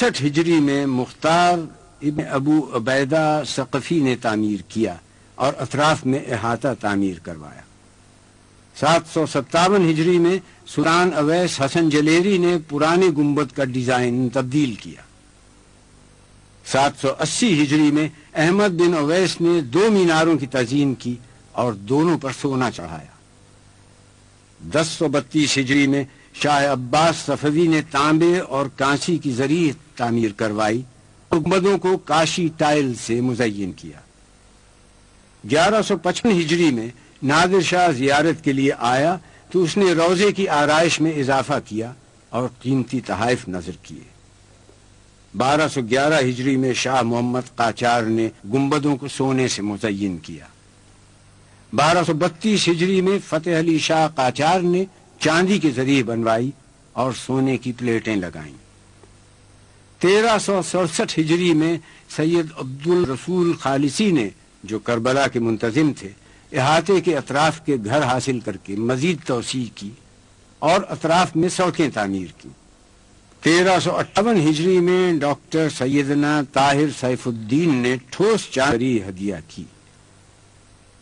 63 ہجری میں مختار ابن ابو عبیدہ ثقفی نے تعمیر کیا اور اطراف میں احاطہ تعمیر کروایا۔ 757 ہجری میں سلطان اویس حسن جلیری نے پرانے گنبد کا ڈیزائن تبدیل کیا۔ 780 ہجری میں احمد بن اویس نے 2 میناروں کی تزئین کی اور دونوں پر سونا چڑھایا۔ 1032 ہجری میں شاہ عباس صفوی نے تانبے اور کانسی کی زرعی تعمیر کروائی اور گنبدوں کو کاشی ٹائل سے مزین کیا۔ 1155 ہجری میں نادر شاہ زیارت کے لیے آیا تو اس نے روضے کی آرائش میں اضافہ کیا اور قیمتی تحائف نظر کیے۔ 1211 ہجری میں شاہ محمد قاجار نے گنبدوں کو سونے سے مزین کیا۔ 1232 ہجری میں فتح علی شاہ قاجار نے چاندی کے ذریعے بنوائی اور سونے کی پلیٹیں لگائیں۔ 1367 ہجری میں سید عبد الرسول خالصی نے، جو کربلا کے منتظم تھے، احاطے کے اطراف کے گھر حاصل کر کے مزید توسیع کی اور اطراف میں سڑکیں تعمیر کی۔ 1358 ہجری میں ڈاکٹر سیدنا طاہر سیف الدین نے ٹھوس چاندی ہدیہ کی۔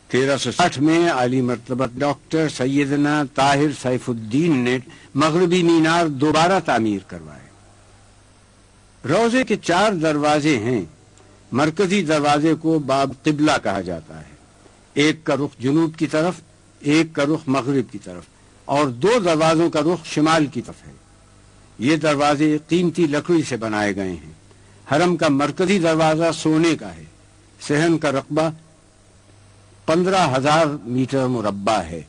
1360 میں عالی مرتبہ ڈاکٹر سیدنا طاہر سیف الدین نے مغربی مینار دوبارہ تعمیر کروائے۔ روضے کے 4 دروازے ہیں۔ مرکزی دروازے کو باب قبلہ کہا جاتا ہے، ایک کا رخ جنوب کی طرف، ایک کا رخ مغرب کی طرف، اور 2 دروازوں کا رخ شمال کی طرف ہے۔ یہ دروازے قیمتی لکڑی سے بنائے گئے ہیں۔ حرم کا مرکزی دروازہ سونے کا ہے۔ صحن کا رقبہ 15,000 میٹر مربع ہے۔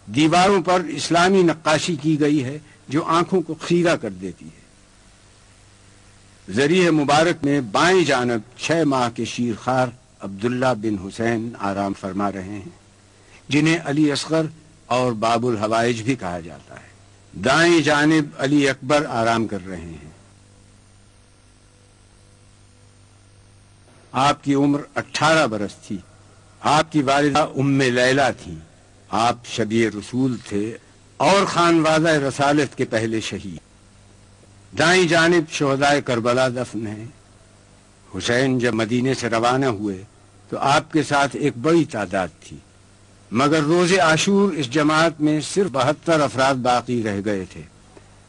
دیواروں پر اسلامی نقاشی کی گئی ہے جو آنکھوں کو خیرہ کر دیتی ہے۔ ذریعہ مبارک میں بائیں جانب 6 ماہ کے شیرخوار عبداللہ بن حسین آرام فرما رہے ہیں، جنہیں علی اصغر اور باب الحوائج بھی کہا جاتا ہے۔ دائیں جانب علی اکبر آرام کر رہے ہیں۔ آپ کی عمر 18 برس تھی۔ آپ کی والدہ ام لیلہ تھی۔ آپ شبیہ رسول تھے اور خانوادہ رسالت کے پہلے شہید۔ دائیں جانب شہدائے کربلا دفن ہیں۔ حسین جب مدینے سے روانہ ہوئے تو آپ کے ساتھ ایک بڑی تعداد تھی، مگر روز عاشور اس جماعت میں صرف 72 افراد باقی رہ گئے تھے۔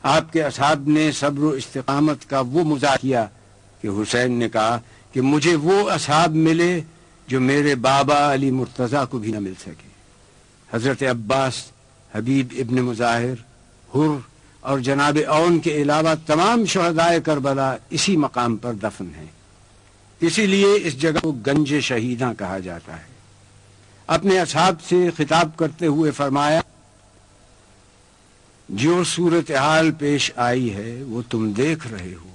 آپ کے اصحاب نے صبر و استقامت کا وہ مظاہرہ کیا کہ حسین نے کہا کہ مجھے وہ اصحاب ملے جو میرے بابا علی مرتضیٰ کو بھی نہ مل سکے۔ حضرت عباس، حبیب ابن مظاہر، حر اور جناب اون کے علاوہ تمام شہدائے کربلا اسی مقام پر دفن ہیں۔ اسی لیے اس جگہ کو گنج شہیداں کہا جاتا ہے۔ اپنے اصحاب سے خطاب کرتے ہوئے فرمایا، جو صورتحال پیش آئی ہے وہ تم دیکھ رہے ہو۔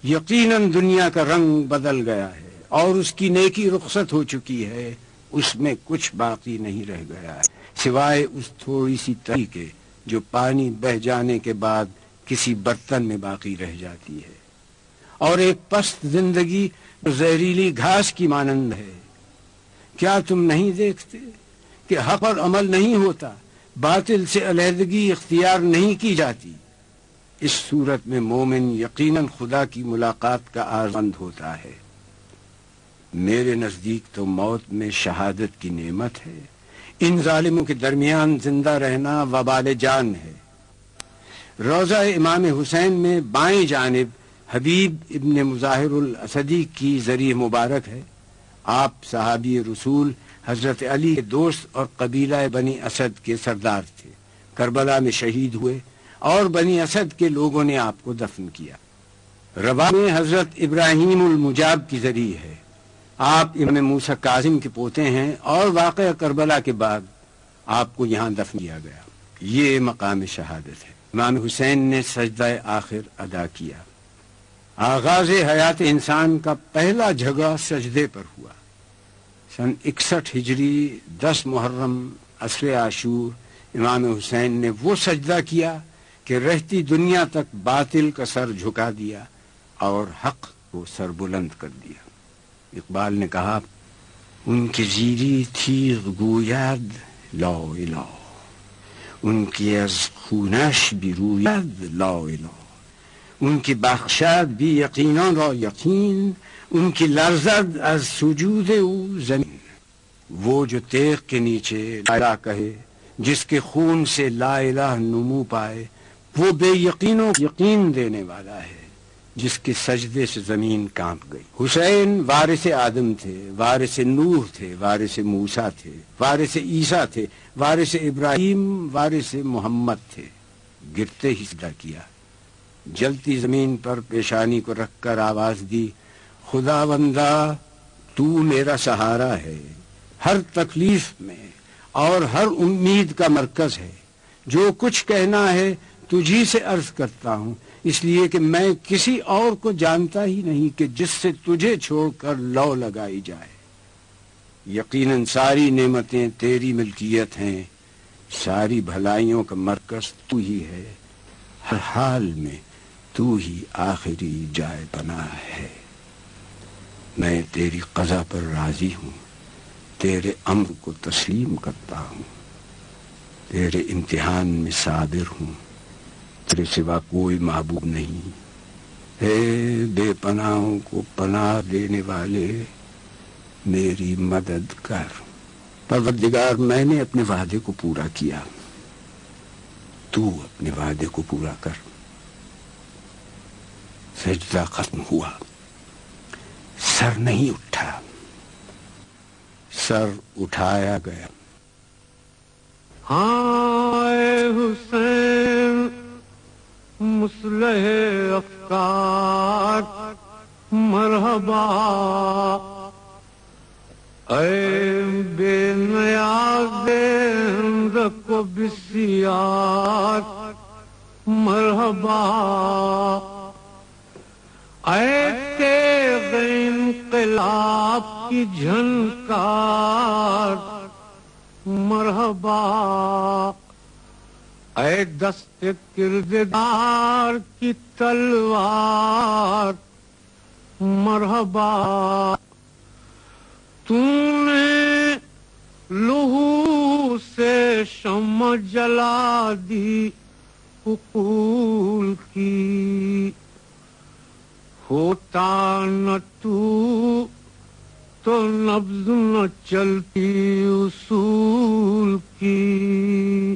یقیناً دنیا کا رنگ بدل گیا ہے اور اس کی نیکی رخصت ہو چکی ہے، اس میں کچھ باقی نہیں رہ گیا ہے سوائے اس تھوڑی سی تری کے جو پانی بہہ جانے کے بعد کسی برتن میں باقی رہ جاتی ہے، اور ایک پست زندگی جو زہریلی گھاس کی مانند ہے۔ کیا تم نہیں دیکھتے کہ حق پر عمل نہیں ہوتا، باطل سے علیحدگی اختیار نہیں کی جاتی؟ اس صورت میں مومن یقیناً خدا کی ملاقات کا آرزومند ہوتا ہے۔ میرے نزدیک تو موت میں شہادت کی نعمت ہے، ان ظالموں کے درمیان زندہ رہنا وبال جان ہے۔ روضہ امام حسین میں بائیں جانب حبیب ابن مظاہر الاسدی کی ذریعہ مبارک ہے۔ آپ صحابی رسول حضرت علی کے دوست اور قبیلہ بنی اسد کے سردار تھے۔ کربلا میں شہید ہوئے اور بنی اسد کے لوگوں نے آپ کو دفن کیا۔ رباط میں حضرت ابراہیم المجاب کی ذریعہ ہے۔ آپ امام موسیٰ کاظم کے پوتے ہیں اور واقعہ کربلا کے بعد آپ کو یہاں دفن کیا گیا۔ یہ مقام شہادت ہے۔ امام حسین نے سجدہ آخر ادا کیا۔ آغاز حیات انسان کا پہلا جھگڑا سجدے پر ہوا۔ سن 61 ہجری 10 محرم عصر عاشور امام حسین نے وہ سجدہ کیا کہ رہتی دنیا تک باطل کا سر جھکا دیا اور حق کو سر بلند کر دیا۔ اقبال نے کہا، ان کی زیری تیغ گوید لا الہ، ان کی از خونش بیروید لا الہ، ان کی بخشاد بھی یقیناً را یقین، ان کی لرزد از سجود او زمین. وہ جو تیغ کے نیچے لا الہ کہے، جس کے خون سے لا الہ نمو پائے، وہ بے یقینوں یقین دینے والا ہے جس کے سجدے سے زمین کانپ گئی. حسین وارث آدم تھے، وارث نوح تھے، وارث موسیٰ تھے، وارث عیسیٰ تھے، وارث ابراہیم، وارث محمد تھے. گرتے ہی سجدہ کیا، جلتی زمین پر پیشانی کو رکھ کر آواز دی، خدا بندہ تو میرا سہارا ہے، ہر تکلیف میں اور ہر امید کا مرکز ہے. جو کچھ کہنا ہے تجھی سے عرض کرتا ہوں، اس لیے کہ میں کسی اور کو جانتا ہی نہیں کہ جس سے تجھے چھوڑ کر لو لگائی جائے. یقیناً ساری نعمتیں تیری ملکیت ہیں، ساری بھلائیوں کا مرکز تو ہی ہے، ہر حال میں تو ہی آخری جائے پناہ ہے. میں تیری قضا پر راضی ہوں، تیرے امر کو تسلیم کرتا ہوں، تیرے امتحان میں صابر ہوں، تیرے سوا کوئی معبود نہیں. اے بے پناہوں کو پناہ دینے والے، میری مدد کر. پروردگار میں نے اپنے وعدے کو پورا کیا، تو اپنے وعدے کو پورا کر. سجدہ ختم ہوا، سر نہیں اٹھا، سر اٹھایا گیا. ہاں اے حسین مصلح افکار مرحبا، اے بے نیاز رق و بسیار مرحبا، اے تیغ انقلاب کی جھنکار مرحبا، اے دست کردگار کی تلوار مرحبا. تو نے لہو سے شمع جلا دی عقول کی، ہوتا نہ تو نبض نہ چلتی اصول کی.